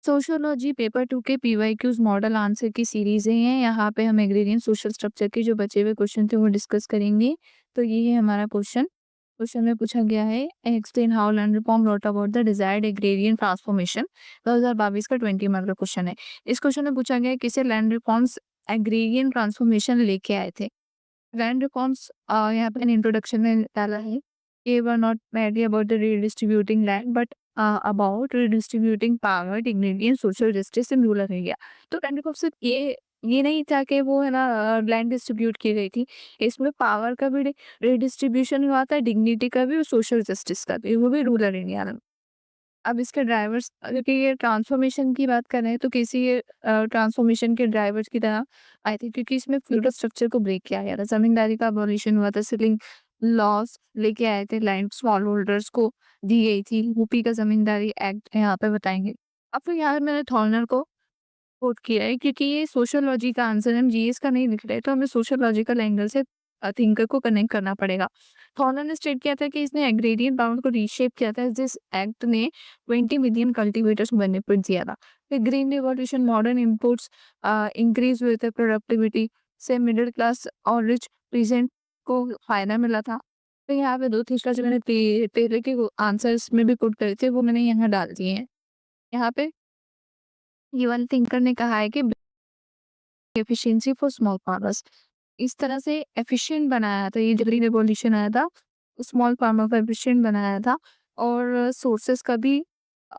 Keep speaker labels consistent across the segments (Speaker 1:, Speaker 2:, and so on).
Speaker 1: Sociology paper 2 के PYQs model answer की series है ये। यहाँ पे हम एग्रीडियंट सोशल स्ट्रक्चर के जो बचे हुए क्वेश्चन थे वो डिस्कस करेंगे। तो ये है हमारा क्वेश्चन। क्वेश्चन में पूछा गया है explain how land reform brought about the desired agrarian transformation. 2022 का 20 मार्क का क्वेश्चन है। इस क्वेश्चन में पूछा गया है किसे लैंड रिफॉर्म्स एग्रेरियन ट्रांसफॉर्मेशन लेके आए थे। लैंड रिफॉर्म्स यहाँ पे इंट्रोडक्शन में डाला है कि were not merely about the redistributing land but about redistributing power dignity and social justice in rural area. तो लैंड रिफॉर्म सिर्फ ये नहीं था कि वो है ना लैंड डिस्ट्रीब्यूट की गई थी। इसमें पावर का भी रीडिस्ट्रीब्यूशन हुआ था, डिग्निटी का भी और सोशल जस्टिस का भी, वो भी रूरल एरिया में। अब इसके ड्राइवर्स क्योंकि ये ट्रांसफॉर्मेशन की बात कर रहे हैं तो किसी ये ट्रांसफॉर्मेशन के ड्राइवर्स की तरह आई थी, क्योंकि इसमें फ्यूडल स्ट्रक्चर को ब्रेक किया गया था, जमींदारी का अबॉलिशन हुआ था, सिलिंग लॉस लेके आए थे, लैंड स्मॉल होल्डर्स को दी गई थी, यूपी का जमींदारी एक्ट यहाँ पे बताएंगे। अब तो यहाँ मैंने थॉर्नर को कोट किया है क्योंकि ये सोशियोलॉजी का आंसर है, हम जीएस का नहीं लिख रहे, तो हमें सोशियोलॉजिकल एंगल से थिंकर को कनेक्ट करना पड़ेगा। थॉर्नर ने स्टेट किया था कि इसने एग्रेरियन बाउंड को रीशेप किया था, जिस एक्ट ने 20 मिलियन कल्टीवेटर्स को बेनिफिट दिया था। फिर green revolution, modern inputs increase हुए थे, प्रोडक्टिविटी से मिडिल क्लास और रिच पीजेंट को फायदा मिला था। तो यहाँ पे दो तीसरा जो मैंने पहले के आंसर्स में भी पुट करे थे वो मैंने यहाँ डाल दिए हैं। यहाँ पे गिवन थिंकर ने कहा है कि एफिशिएंसी फॉर स्मॉल फार्मर्स, इस तरह से एफिशिएंट बनाया था, ये जब ग्रीन रिवॉल्यूशन आया था स्मॉल फार्मर को एफिशिएंट बनाया था। और सोर्सेस का भी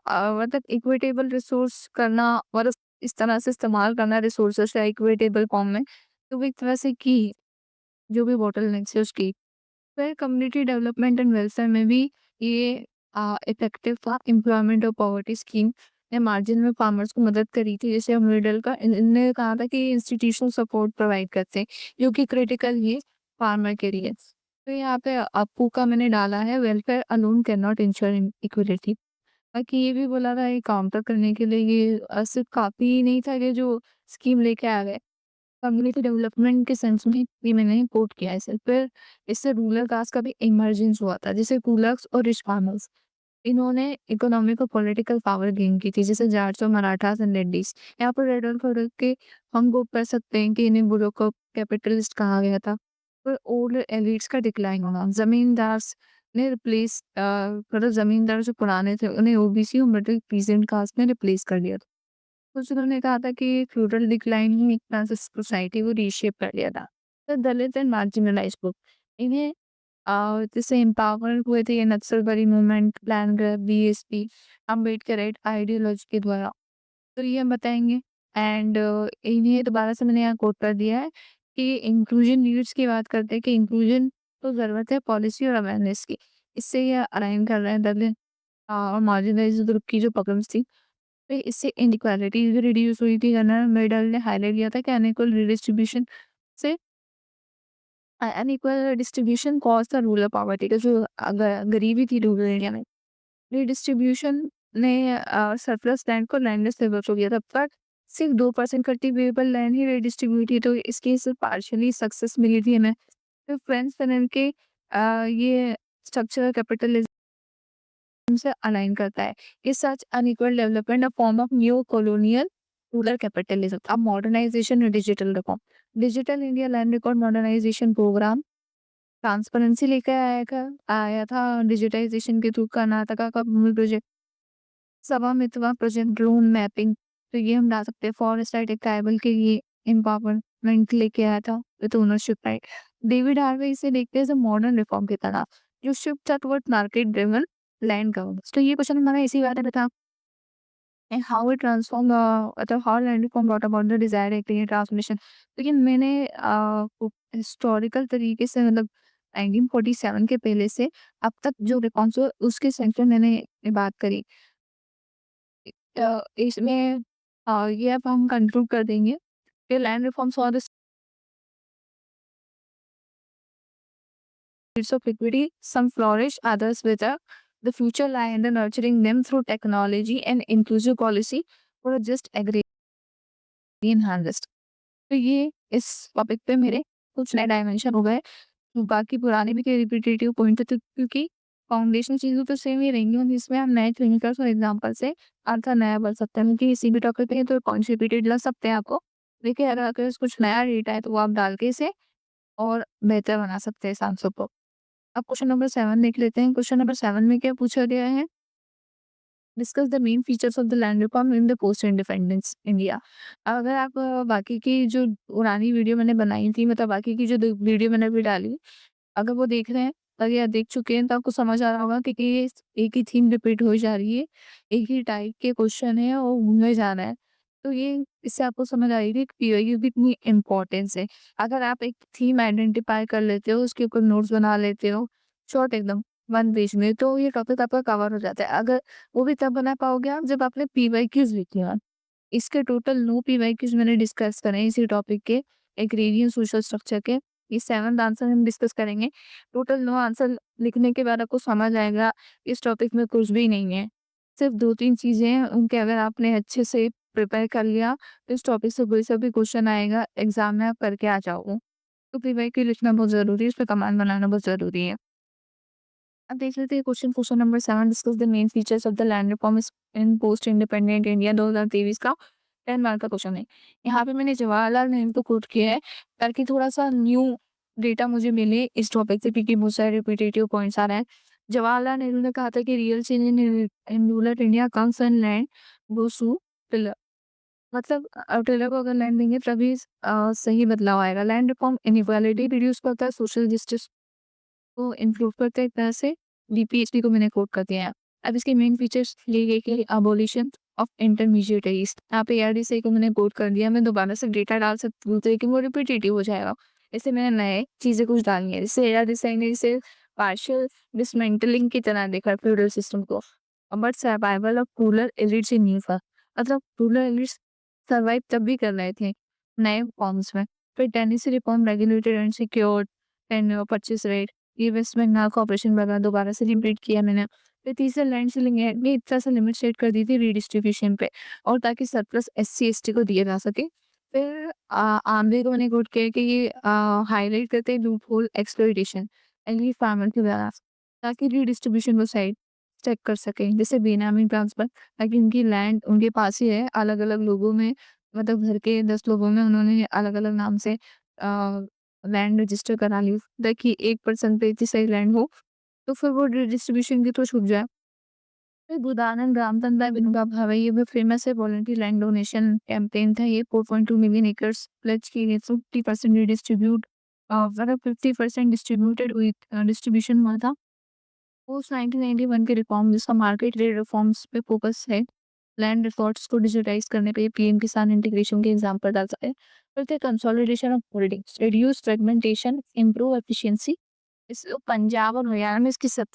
Speaker 1: मतलब इक्विटेबल रिसोर्स करना, मतलब इस तरह से इस्तेमाल करना रिसोर्सेस का इक्विटेबल फॉर्म में, तो वो एक तरह से की जो भी बॉटलनेक्स है उसकी। फिर कम्युनिटी डेवलपमेंट एंड वेलफेयर में भी ये इफेक्टिव था। एम्प्लॉयमेंट और पॉवर्टी स्कीम ने मार्जिन में फार्मर्स को मदद करी थी, जैसे हम मिडल का इनने कहा था कि इंस्टीट्यूशनल सपोर्ट प्रोवाइड करते हैं जो कि क्रिटिकल है फार्मर के लिए। तो यहाँ पे अपू का मैंने डाला है welfare alone can not ensure equality. बाकी ये भी बोला था ये काउंटर करने के लिए ये सिर्फ काफी नहीं था कि जो स्कीम लेके आ गए, कम्युनिटी डेवलपमेंट के सेंस में भी मैंने कोट किया है इसे। फिर इससे रूरल कास्ट का भी इमर्जेंस हुआ था, जैसे कुलक्स और रिच फार्मर्स, इन्होंने इकोनॉमिक और पॉलिटिकल पावर गेन की थी, जैसे जाट्स और मराठास एंड रेड्डीज। यहाँ पर रेड और फरूक के हम वो कर सकते हैं कि इन्हें बुरो को कैपिटलिस्ट कहा गया था। फिर ओल्ड एलिट्स का डिक्लाइन होना, जमींदार ने रिप्लेस मतलब जमींदार जो पुराने थे उन्हें ओबीसी और मिडिल पीजेंट कास्ट ने रिप्लेस कर दिया था। कुछ उन्होंने कहा था कि फ्यूडल डिक्लाइन ही एक तरह से सोसाइटी को रीशेप कर लिया था। तो दलित एंड मार्जिनलाइज्ड ग्रुप, इन्हें जैसे एम्पावर हुए थे ये Naxalbari movement, plan group, BSP, Ambedkarite ideology के द्वारा। तो ये हम बताएंगे। एंड इन्हें दोबारा से मैंने यहाँ कोट कर दिया है कि इंक्लूजन नीड्स की बात करते हैं कि इंक्लूजन तो जरूरत है पॉलिसी और अवेयरनेस की। इससे ये अलाइन कर रहे हैं दलित और मार्जिनलाइज्ड ग्रुप की जो प्रॉब्लम्स थी। तो इससे इनइक्वालिटी भी रिड्यूस हुई थी। जनरल मेडल ने हाईलाइट किया था कि अनइक्वल रिडिस्ट्रीब्यूशन से unequal distribution cause the rural poverty, का जो गरीबी थी रूरल एरिया में। रिडिस्ट्रीब्यूशन ने सरप्लस लैंड को लैंडलेस लेवल को किया था, पर सिर्फ 2% कल्टीवेबल लैंड ही रिडिस्ट्रीब्यूट हुई, तो इसकी सिर्फ पार्शियली सक्सेस मिली थी हमें। तो फ्रेंड्स फैनन के ये स्ट्रक्चरल कैपिटलिज्म से अलाइन करता है। इस such unequal development a form of new colonial rural capitalism. अब मॉडर्नाइजेशन और digital reform, digital India land record modernisation programme transparency लेकर आया था डिजिटाइजेशन के थ्रू। कर्नाटका का भूमि प्रोजेक्ट, सभा मितवा प्रोजेक्ट, ड्रोन मैपिंग, तो ये हम डाल सकते हैं। फॉरेस्ट राइट एक ट्राइबल के लिए एम्पावरमेंट लेके आया था with ownership right. David Harvey इसे देखते हैं मॉडर्न रिफॉर्म की तरह जो shift toward market driven land governance. तो ये क्वेश्चन हमारा इसी बारे में था एंड हाउ इट ट्रांसफॉर्म मतलब how land reform brought about the desired acting transmission. लेकिन मैंने हिस्टोरिकल तरीके से मतलब 1947 के पहले से अब तक जो रिफॉर्म्स हुए उसके सेंटर मैंने बात करी। इसमें ये अब हम कंक्लूड कर देंगे कि लैंड रिफॉर्म्स और the states of equity, some flourish, others wither. The future lie in the nurturing them through technology and inclusive policy for a just agrarian harvest. तो ये इस टॉपिक पे मेरे कुछ नए डायमेंशन हो गए। बाकी पुराने भी के रिपीटेटिव पॉइंट थे क्योंकि फाउंडेशनल चीज़ें तो सेम ही रहेंगी और इसमें हम नए केमिकल्स और एग्ज़ाम्पल से अर्थ नया बन सकता है, क्योंकि किसी भी टॉपिक पे तो कौन सी रिपीटेड लग सकते हैं आपको। देखिए अगर कुछ नया डेटा है तो वो आप डाल के इसे और बेहतर बना सकते हैं इस आंसर को। अब क्वेश्चन नंबर 7 देख लेते हैं। क्वेश्चन नंबर 7 में क्या पूछा गया है? Discuss the main features of the land reform in the post independence India. अगर आप बाकी की जो पुरानी वीडियो मैंने बनाई थी, मतलब बाकी की जो वीडियो मैंने अभी डाली, अगर वो देख रहे हैं और या देख चुके हैं तो आपको समझ आ रहा होगा कि ये एक ही थीम रिपीट हो जा रही है, एक ही टाइप के क्वेश्चन है और घूमे जा रहा है। तो ये इससे आपको समझ आएगी कि पीवाईक्यू की इतनी इम्पोर्टेंस है। अगर आप एक थीम आइडेंटिफाई कर लेते हो, उसके ऊपर नोट्स बना लेते हो, शॉर्ट एकदम 1 पेज में, तो ये टॉपिक आपका कवर हो जाता है। अगर वो भी तब बना पाओगे आप जब आपने पीवाईक्यूज़ लिखे हों। इसके टोटल 9 पीवाईक्यूज़ मैंने डिस्कस करे हैं इसी टॉपिक के, एग्रीरियन सोशल स्ट्रक्चर के। ये 7th आंसर हम डिस्कस करेंगे। टोटल 9 आंसर लिखने के बाद आपको समझ आएगा इस टॉपिक में कुछ भी नहीं है। सिर्फ़ 2-3 चीज़ें हैं, उनके अगर आपने अच्छे से प्रिपेयर कर लिया, तो इस टॉपिक से कोई सा भी क्वेश्चन आएगा एग्ज़ाम में आप करके आ जाओगे। तो पीवाईक्यू लिखना बहुत ज़रूरी है, इसपे कमांड बनाना बहुत ज़रूरी है। अब देख लेते हैं question number 7, discuss the main features of the land reforms in post independent India 2023 का 10 मार्क का क्वेश्चन है। यहाँ पे मैंने जवाहरलाल नेहरू को कोट किया है ताकि थोड़ा-सा न्यू डेटा मुझे मिले इस टॉपिक से, क्योंकि बहुत सारे रिपीटेटिव पॉइंट्स आ रहे हैं। जवाहरलाल नेहरू ने कहा था कि real change in rural India comes when land goes to tiller. मतलब टिलर को अगर लैंड देंगे तभी सही बदलाव आएगा। लैंड रिफॉर्म इनइक्वालिटी रिड्यूस करता है, सोशल जस्टिस को इम्प्रूव करते हैं एक तरह से। डीपीएचडी को मैंने कोट कर दिया है। अब इसके मेन फीचर्स ये है कि अबॉलिशन ऑफ इंटरमीडिएटरीज, यहाँ पे एआरडीसी को मैंने कोट कर दिया। मैं दोबारा से डेटा डाल सकती हूँ तो लेकिन वो रिपीटेटिव हो जाएगा, इसलिए मैंने नए चीजें कुछ डालनी है। जैसे एआरडीसी ने इसे पार्शियल डिसमेंटलिंग की तरह देखा फ्यूडल सिस्टम को, but survival of rural elites in new form. मतलब रूरल एलिट्स सर्वाइव तब भी कर रहे थे नए फॉर्म्स में। फिर Tennessee reform regulated and secured tenure purchase rate, ये वेस्ट बंगाल का ऑपरेशन बना, दोबारा से रिपीट किया मैंने। फिर तीसरा लैंड सीलिंग एक्ट में एक तरह से लिमिट सेट कर दी थी रीडिस्ट्रीब्यूशन पे, और ताकि सरप्लस एससी एसटी को दिया जा सके। फिर आमले को मैंने कोट किया कि ये हाईलाइट करते हैं loop hole exploitation and farmer के द्वारा, ताकि रीडिस्ट्रीब्यूशन को साइड चेक कर सके, जैसे बेनामी ट्रांसफर, ताकि उनकी लैंड उनके पास ही है, अलग अलग लोगों में, मतलब घर के 10 लोगों में उन्होंने अलग अलग नाम से लैंड रजिस्टर करा ली, ताकि 1% पे इतनी सारी लैंड हो, तो फिर वो डिस्ट्रीब्यूशन की तो छूट जाए। फिर भूदानंद रामतंदा विनोबा भावे, ये भी फेमस है, वॉलंटरी लैंड डोनेशन कैंपेन था ये। 4.2 मिलियन एकर्स प्लेज की गई, 50% रिडिस्ट्रीब्यूट, मतलब 50% डिस्ट्रीब्यूटेड हुई, डिस्ट्रीब्यूशन हुआ था। पोस्ट 1991 के रिफॉर्म, जिसका मार्केट रेट रिफॉर्म्स पे फोकस है, लैंड रिकॉर्ड्स को डिजिटाइज करने पे पीएम किसान इंटीग्रेशन के एग्जांपल डाल सकते हैं। फिर थे consolidation of holdings, reduce fragmentation, improve efficiency. इस पंजाब और हरियाणा में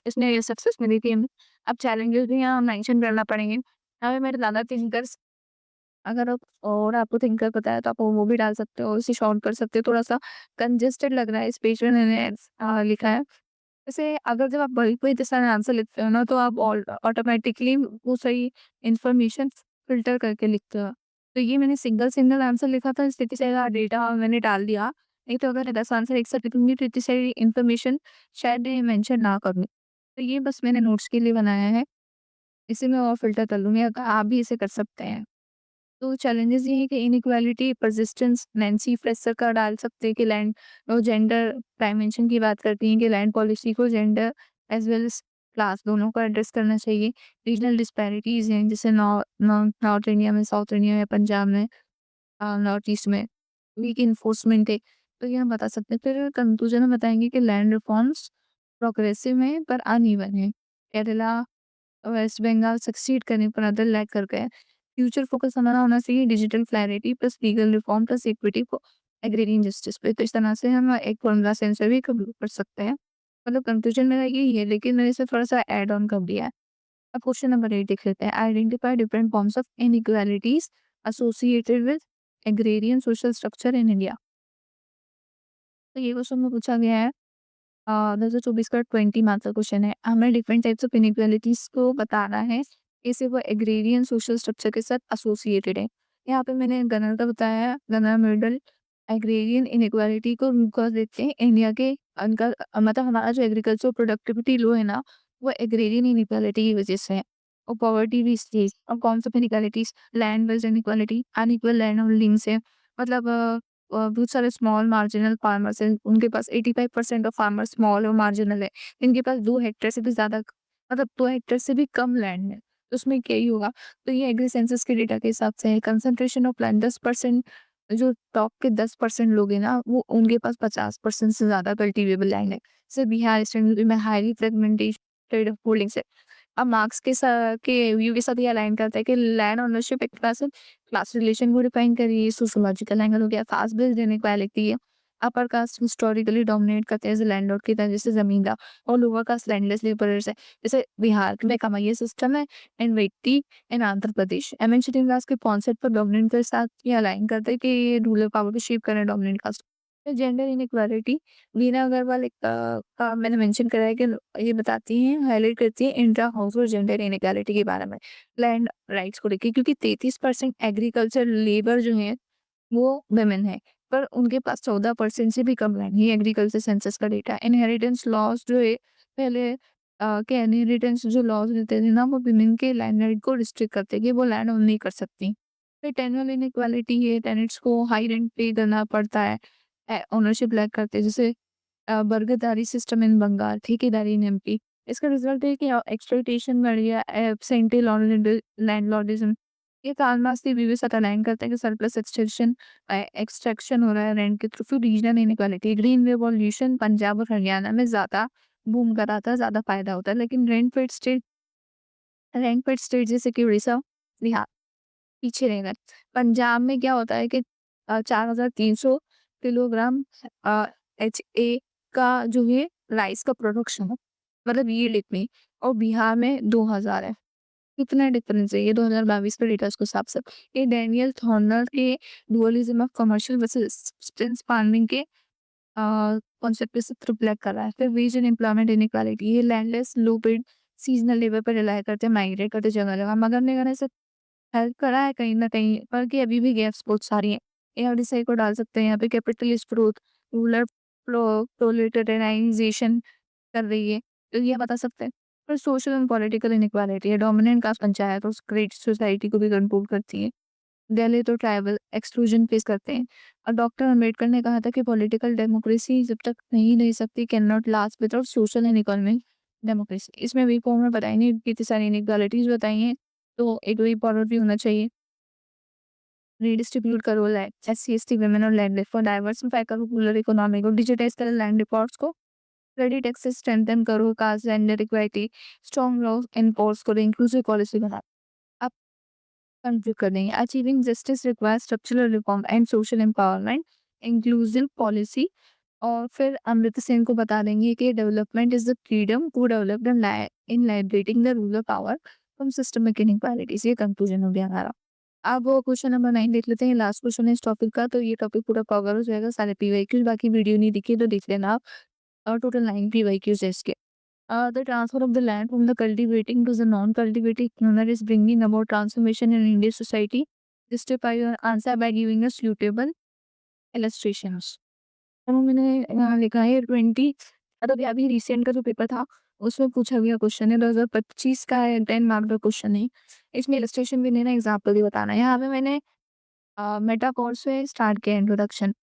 Speaker 1: इसने ये सक्सेस मिली थी हमें। अब चैलेंजेस भी यहाँ मेंशन करना पड़ेंगे। हमें मेरे दादा थिंकर्स, अगर आप और आपको थिंकर पता है तो आप वो भी डाल सकते हो, इसे शॉर्ट कर सकते हो। थोड़ा-सा कंजेस्टेड लग रहा है इस पेज में मैंने लिखा है। वैसे अगर जब आप बड़ी कोई जैसा आंसर लिखते हो ना, तो आप ऑटोमेटिकली वो सही इन्फॉर्मेशन फ़िल्टर करके लिखते हो। तो ये मैंने सिंगल-सिंगल आंसर लिखा था, इसलिए इतनी सारा डेटा मैंने डाल दिया। नहीं तो अगर 10 आंसर एक साथ लिखूँगी तो इतनी सारी इन्फॉर्मेशन शायद मैं मेंशन ना करूँ। तो ये बस मैंने नोट्स के लिए बनाया है। इसे मैं और फ़िल्टर कर लूँगी, आप भी इसे कर सकते हैं। तो चैलेंजेस ये है कि इनइक्वालिटी, परसिस्टेंस, नैन्सी फ्रेशर का डाल सकते हैं कि लैंड और जेंडर डायमेंशन की बात करती हैं कि लैंड पॉलिसी को gender as well as class दोनों को एड्रेस करना चाहिए। रीजनल डिस्पैरिटीज़ हैं, जैसे नॉर्थ इंडिया में, साउथ इंडिया में, पंजाब में, नॉर्थ ईस्ट में वीक इन्फोर्समेंट है। तो ये हम बता सकते हैं। फिर कंक्लूजन में बताएँगे कि लैंड रिफॉर्म्स प्रोग्रेसिव हैं पर अनइवन है। केरला, वेस्ट बंगाल सक्सीड करने पर अदर लैग कर गए। फ्यूचर फोकस हमारा होना चाहिए digital clarity plus legal reform plus equity को एग्रीरियन जस्टिस पे। तो इस तरह से हम एक फॉर्मूला से आंसर भी कंप्लीट कर सकते हैं। मतलब कंक्लूजन मेरा यही है, लेकिन मैंने इसे थोड़ा-सा ऐड ऑन कर दिया है। अब क्वेश्चन नंबर 8 देख लेते हैं। Identify different forms of inequalities associated with agrarian social structure in India. तो ये क्वेश्चन में पूछा गया है। 2024 का 20 मार्क्स का क्वेश्चन है। हमें डिफरेंट टाइप्स ऑफ इनइक्वालिटीज को बताना है, कैसे वो एग्रेरियन सोशल स्ट्रक्चर के साथ एसोसिएटेड है। यहाँ पे मैंने गनर का बताया है, गनर मिडल एग्रेरियन इनइक्वालिटी को रूट कॉज देखते हैं इंडिया के। मतलब हमारा जो एग्रीकल्चर प्रोडक्टिविटी लो है ना, वो एग्रेरियन इनइक्वालिटी की वजह से है और पॉवर्टी भी इसलिए। और कौन सी inequalities, land based inequality, unequal land holding से मतलब बहुत सारे स्मॉल मार्जिनल फार्मर्स हैं, उनके पास 85% ऑफ फार्मर स्मॉल और मार्जिनल है। इनके पास 2 हेक्टेयर से भी ज़्यादा मतलब 2 हेक्टेयर से भी कम लैंड है। तो उसमें क्या ही होगा? तो ये एग्री सेंसस के डेटा के हिसाब से है। कंसंट्रेशन ऑफ लैंड 10%, जो टॉप के 10% लोग हैं ना, वो उनके पास 50% से ज़्यादा कल्टीवेबल लैंड है। जैसे बिहार, ईस्टर्न यूपी में हाईली फ्रेगमेंटेड होल्डिंग्स है। अब मार्क्स के व्यू के साथ ये अलाइन करता है कि लैंड ओनरशिप एक क्लास रिलेशन को डिफाइन करिए, सोशियोलॉजिकल एंगल हो गया, कास्ट बेस्ड इनइक्वालिटी है। अपर कास्ट हिस्टोरिकली डोमिनेट करते हैं एज़ लैंडलॉर्ड की तरह, जैसे ज़मींदार, और लोअर कास्ट लैंडलेस लेबरर्स है। जैसे बिहार में कमाइया सिस्टम है एंड वेट्टी इन आंध्र प्रदेश। एमेंशियरिंग क्लास के कॉन्सेप्ट पर डोमिनेंट के साथ ये अलाइन करता है कि ये रूरल पावर को शेप कर रहा है dominant caste. Gender inequality, Veena Agarwal एक का मैंने मेंशन करा है कि ये बताती हैं, हाइलाइट करती है इंट्रा हाउस और जेंडर इनइक्वालिटी के बारे में, लैंड राइट्स को लेके, क्योंकि 33% एग्रीकल्चर लेबर जो है वो वुमेन है, पर उनके पास 14% से भी कम लैंड है। ये एग्रीकल्चर सेंसस का डेटा है। इनहेरिटेंस लॉस जो है पहले के इनहेरिटेंस जो लॉस रहते थे ना, वो वुमेन के लैंड राइट को रिस्ट्रिक्ट करते कि वो लैंड ओन नहीं कर सकती। फिर टेन्योर इनइक्वालिटी है, टेनेंट्स को हाई रेंट पे करना पड़ता है, ओनरशिप लैग करते हैं, जैसे बर्गदारी सिस्टम इन बंगाल, ठेकेदारी इन एमपी। इसका रिजल्ट है कि एक्सप्लॉइटेशन बढ़ गया, एब्सेंटी लैंडलॉर्डिज्म। ये कालमास की व्यू के साथ अलाइन करता है कि सरप्लस एक्सट्रैक्शन हो रहा है रेंट के थ्रू। फिर regional inequality, green revolution Punjab और हरियाणा में ज़्यादा बूम कराता है, ज़्यादा फायदा होता है, लेकिन रेंट पेड स्टेट जैसे कि उड़ीसा, बिहार पीछे रह गए। पंजाब में क्या होता है कि 4,300 किलोग्राम एचए का जो है राइस का प्रोडक्शन है, मतलब यील्ड इतनी, और बिहार में 2,000 है। कितना डिफरेंस है ये 2022 का डेटा उसके हिसाब से। ये डैनियल थॉर्नर के dualism of commercial versus subsistence farming के कॉन्सेप्ट पे से रिफ्लेक्ट कर रहा है। फिर वेज एंड एम्प्लॉयमेंट इनइक्वालिटी, ये लैंडलेस, लो पेड, सीजनल लेबर पर रिलाय करते हैं, माइग्रेट करते जगह-जगह। मगर ने से हेल्प करा है कहीं न कहीं, बल्कि अभी भी गैप्स बहुत सारी हैं। एआरडीआई को डाल सकते हैं यहाँ पे, कैपिटलिस्ट ग्रोथ, रूरल प्रोलेटराइजेशन कर रही है, तो ये बता सकते हैं। फिर सोशल एंड पॉलिटिकल इनइक्वालिटी है, डोमिनेंट कास्ट पंचायत और ग्रेट सोसाइटी को भी कंट्रोल करती है। दलित और ट्राइबल एक्सक्लूजन फेस करते हैं। और डॉक्टर अम्बेडकर ने कहा था कि पॉलिटिकल डेमोक्रेसी जब तक नहीं रह सकती, can not last without social and economic democracy. इसमें वीक पॉइंट में बताएंगे, कितनी सारी इनइक्वालिटीज बताई हैं, तो एक वीक पॉइंट भी होना चाहिए। रीडिस्ट्रीब्यूट करो लैंड, एससी/एसटी वुमेन और लैंडलेस फॉर डाइवर्सिफाई करो रूरल इकोनॉमी को, डिजिटाइज करो लैंड रिकॉर्ड्स को, क्रेडिट एक्सेस स्ट्रेंथन करो, caste gender equality, strong law enforce करो, इंक्लूसिव पॉलिसी बना। अब कंक्लूड कर देंगे, achieving justice requires structural reform and social empowerment, inclusive policy. और फिर अमृता सिंह को बता देंगे कि development is the freedom to develop in liberating the rural power from systemic inequalities. ये कंक्लूजन हो गया हमारा। अब वो क्वेश्चन नंबर 9 देख लेते हैं, लास्ट क्वेश्चन है इस टॉपिक का, तो ये टॉपिक पूरा कवर हो जाएगा सारे पीवाईक्यूज। बाकी वीडियो नहीं दिखी तो देख लेना आप। और टोटल 9 पीवाईक्यूज है इसके। The transfer of the land from the cultivating to the non-cultivating owner is bringing about transformation in Indian society. Justify your answer by giving us suitable illustrations. तो मैंने यहाँ लिखा है 20, मतलब ये अभी रिसेंट का जो पेपर था उसमें पूछा गया क्वेश्चन है, 2025 का है, 10 मार्क का क्वेश्चन है। इसमें इलस्ट्रेशन भी देना, एग्जाम्पल भी बताना है। यहाँ पे मैंने मेटाफोर से स्टार्ट किया इंट्रोडक्शन।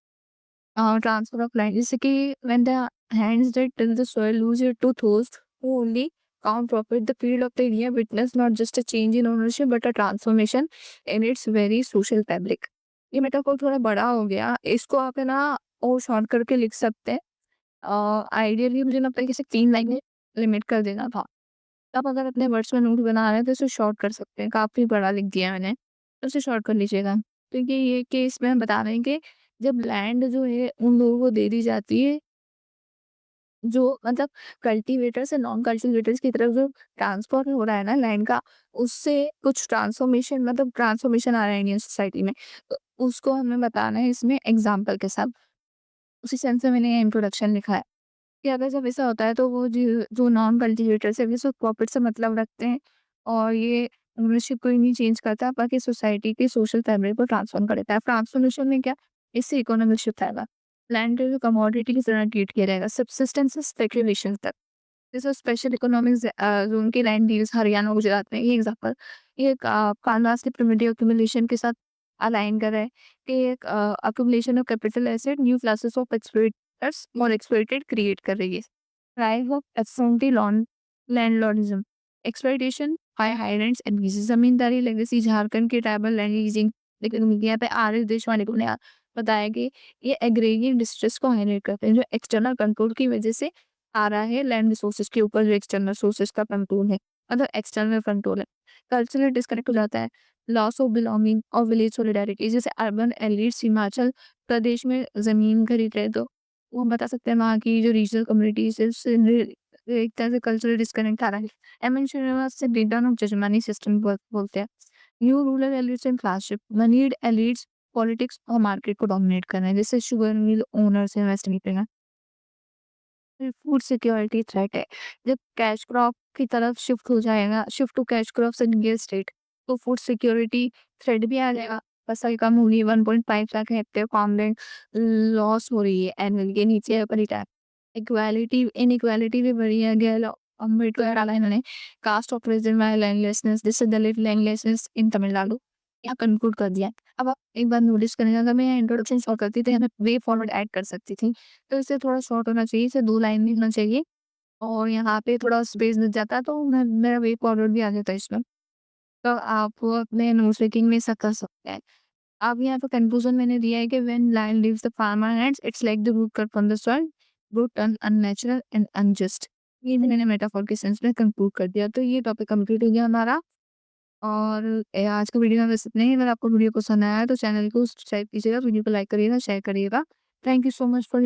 Speaker 1: ट्रांसफर ऑफ लैंड, जैसे कि when the hands that till the soil lose your to those who only count profit, the field of the area witness not just a change in ownership but a transformation in its very social fabric। ये metaphor थोड़ा बड़ा हो गया, इसको आप है ना और शॉर्ट करके लिख सकते हैं। आइडियली मुझे लगता है कि इसे 3 लाइन में लिमिट कर देना था। आप अगर अपने वर्ड्स में नोट बना रहे हैं तो इसे शॉर्ट कर सकते हैं, काफ़ी बड़ा लिख दिया मैंने, तो इसे शॉर्ट कर लीजिएगा। तो ये केस में हम बता रहे हैं कि जब लैंड जो है उन लोगों को दे दी जाती है, जो मतलब कल्टीवेटर से नॉन कल्टीवेटर्स की तरफ जो ट्रांसफर हो रहा है ना लैंड का, उससे कुछ ट्रांसफॉर्मेशन, मतलब ट्रांसफॉर्मेशन आ रहा है इंडियन सोसाइटी में। तो उसको हमें बताना है इसमें एग्ज़ाम्पल के साथ। उसी सेंस में मैंने ये इंट्रोडक्शन लिखा है। कि अगर जब ऐसा होता है तो वो जो नॉन कल्टीवेटर्स है, ये सिर्फ प्रॉफिट से मतलब रखते हैं, और ये ओनरशिप को ही नहीं चेंज करता, बाकी सोसाइटी के सोशल फैब्रिक को ट्रांसफॉर्म कर देता है। ट्रांसफॉर्मेशन में क्या, इससे इकोनॉमिक शिफ्ट आएगा, लैंड को कमोडिटी की तरह ट्रीट किया जाएगा, सब्सिस्टेंस से स्पेकुलेशन तक। जैसे स्पेशल इकोनॉमिक ज़ोन की लैंड डील्स हरियाणा, गुजरात में, ये एग्ज़ाम्पल ये कानवास के प्रिमिटिव एक्यूमुलेशन के साथ अलाइन कर रहा है कि एक accumulation of capital asset new classes of exploiters और एक्सप्लॉइटेड क्रिएट कर रही है। Rise of absolutely landlordism, exploitation by hierarchies and leases, zamindari legacy Jharkhand के ट्राइबल लैंड लीजिंग। लेकिन मीडिया पे आर देशवानी को ने बताया कि ये एग्रेरियन डिस्ट्रेस को हाईलाइट करते हैं जो एक्सटर्नल कंट्रोल की वजह से आ रहा है लैंड रिसोर्सेज के ऊपर, जो एक्सटर्नल सोर्सेज का कंट्रोल है, मतलब एक्सटर्नल कंट्रोल है। कल्चरल डिस्कनेक्ट हो जाता है, लॉस ऑफ बिलोंगिंग और विलेज सॉलिडारिटी। जैसे अर्बन एलिट्स हिमाचल प्रदेश में जमीन खरीद रहे तो वो हम बता सकते हैं वहाँ की जो रीजनल कम्युनिटीज है उससे एक तरह से कल्चरल डिस्कनेक्ट आ रहा है। एमएन श्रीनिवास से ब्रेकडाउन ऑफ जजमानी सिस्टम बोलते हैं। New rural elites and classship, moneyed elites politics और मार्केट को डोमिनेट कर रहे हैं, जैसे शुगर मिल ओनर्स हैं वेस्ट में। फूड सिक्योरिटी थ्रेट है। जब कैश क्रॉप की तरफ शिफ्ट हो जाएगा, shift to cash crops in give state, तो फूड सिक्योरिटी थ्रेट भी आ जाएगा। फसल कम होगी, 1.5 लाख हेक्टेयर फार्मलैंड लॉस हो रही है एनुअल के नीचे है परिटैप। इक्वालिटी इनइक्वालिटी भी बढ़ी है। गया अम्बेडकर डाला इन्होंने कास्ट ऑफ प्रेजेंट बाय लैंडलेसनेस, जिससे दलित लैंडलेसनेस इन तमिलनाडु यहाँ कंक्लूड कर दिया। अब आप एक बार नोटिस करेंगे, अगर मैं इंट्रोडक्शन शॉर्ट करती थी, हमें वे फॉरवर्ड ऐड कर सकती थी। तो इसे थोड़ा शॉर्ट होना चाहिए, इसे 2 लाइन में होना चाहिए और यहाँ पे थोड़ा स्पेस बच जाता है तो मैं मेरा वे फॉरवर्ड भी आ जाता है इसमें। तो आप वो अपने नोट्स टेकिंग में ऐसा कर सकते हैं। अब यहाँ पे कंक्लूजन मैंने दिया है कि when lion leaves the farmer hands it's like the root cut from the soil, root turn unnatural and unjust. ये मैंने मेटाफोर के सेंस में कंक्लूड कर दिया। तो ये टॉपिक कंप्लीट हो गया हमारा और आज का वीडियो में बस इतना ही। अगर आपको वीडियो पसंद आया है तो चैनल को सब्सक्राइब कीजिएगा, वीडियो को लाइक करिएगा, शेयर करिएगा। Thank you so much for